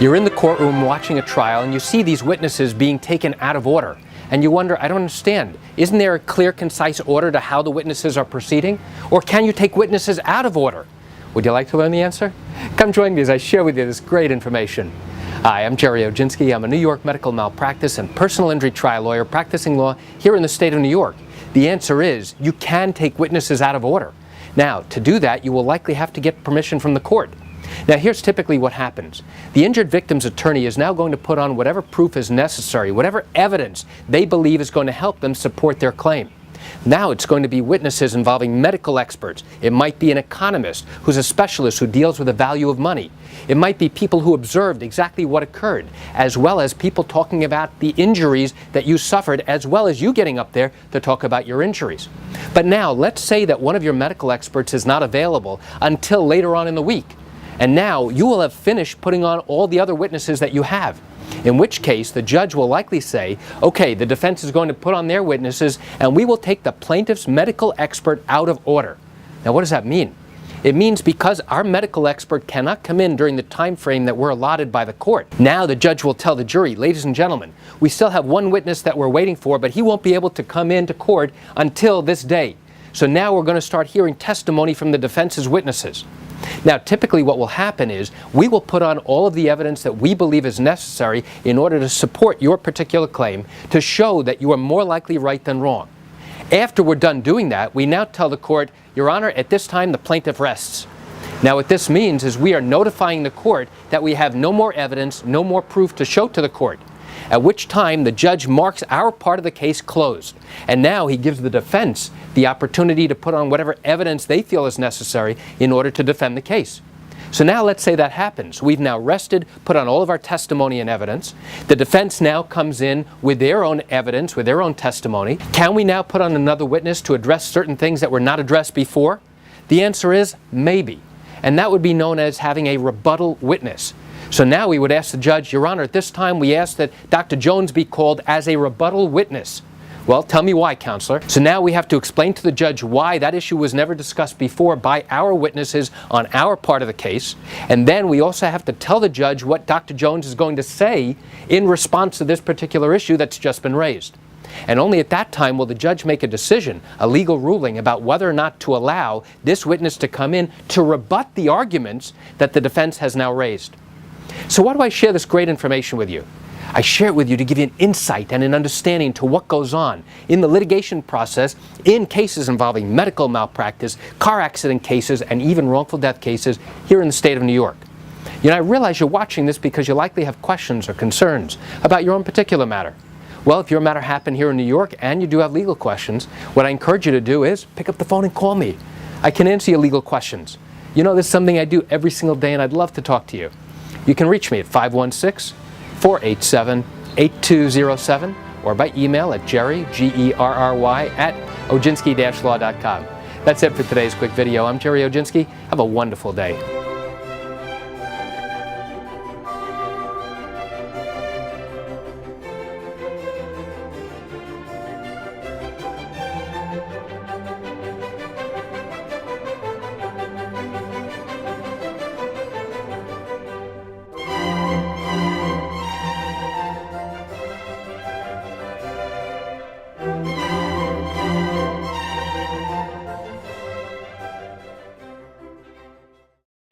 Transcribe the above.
You're in the courtroom watching a trial and you see these witnesses being taken out of order. And you wonder, I don't understand. Isn't there a clear, concise order to how the witnesses are proceeding? Or can you take witnesses out of order? Would you like to learn the answer? Come join me as I share with you this great information. Hi, I'm Gerry Oginski. I'm a New York medical malpractice and personal injury trial lawyer practicing law here in the state of New York. The answer is you can take witnesses out of order. Now, to do that, you will likely have to get permission from the court. Now, here's typically what happens. The injured victim's attorney is now going to put on whatever proof is necessary, whatever evidence they believe is going to help them support their claim. Now it's going to be witnesses involving medical experts. It might be an economist who's a specialist who deals with the value of money. It might be people who observed exactly what occurred, as well as people talking about the injuries that you suffered, as well as you getting up there to talk about your injuries. But now, let's say that one of your medical experts is not available until later on in the week. And now you will have finished putting on all the other witnesses that you have. In which case, the judge will likely say, okay, the defense is going to put on their witnesses and we will take the plaintiff's medical expert out of order. Now, what does that mean? It means because our medical expert cannot come in during the time frame that we're allotted by the court. Now the judge will tell the jury, ladies and gentlemen, we still have one witness that we're waiting for, but he won't be able to come into court until this day. So now we're going to start hearing testimony from the defense's witnesses. Now, typically what will happen is we will put on all of the evidence that we believe is necessary in order to support your particular claim to show that you are more likely right than wrong. After we're done doing that, we now tell the court, Your Honor, at this time the plaintiff rests. Now, what this means is we are notifying the court that we have no more evidence, no more proof to show to the court, at which time the judge marks our part of the case closed. And now he gives the defense the opportunity to put on whatever evidence they feel is necessary in order to defend the case. So now let's say that happens. We've now rested, put on all of our testimony and evidence. The defense now comes in with their own evidence, with their own testimony. Can we now put on another witness to address certain things that were not addressed before? The answer is maybe. And that would be known as having a rebuttal witness. So now we would ask the judge, Your Honor, at this time we ask that Dr. Jones be called as a rebuttal witness. Well, tell me why, counselor. So now we have to explain to the judge why that issue was never discussed before by our witnesses on our part of the case. And then we also have to tell the judge what Dr. Jones is going to say in response to this particular issue that's just been raised. And only at that time will the judge make a decision, a legal ruling, about whether or not to allow this witness to come in to rebut the arguments that the defense has now raised. So why do I share this great information with you? I share it with you to give you an insight and an understanding to what goes on in the litigation process in cases involving medical malpractice, car accident cases, and even wrongful death cases here in the state of New York. You know, I realize you're watching this because you likely have questions or concerns about your own particular matter. Well, if your matter happened here in New York and you do have legal questions, what I encourage you to do is pick up the phone and call me. I can answer your legal questions. You know, this is something I do every single day and I'd love to talk to you. You can reach me at 516-487-8207 or by email at Gerry, Gerry, at oginski-law.com. That's it for today's quick video. I'm Gerry Oginski. Have a wonderful day.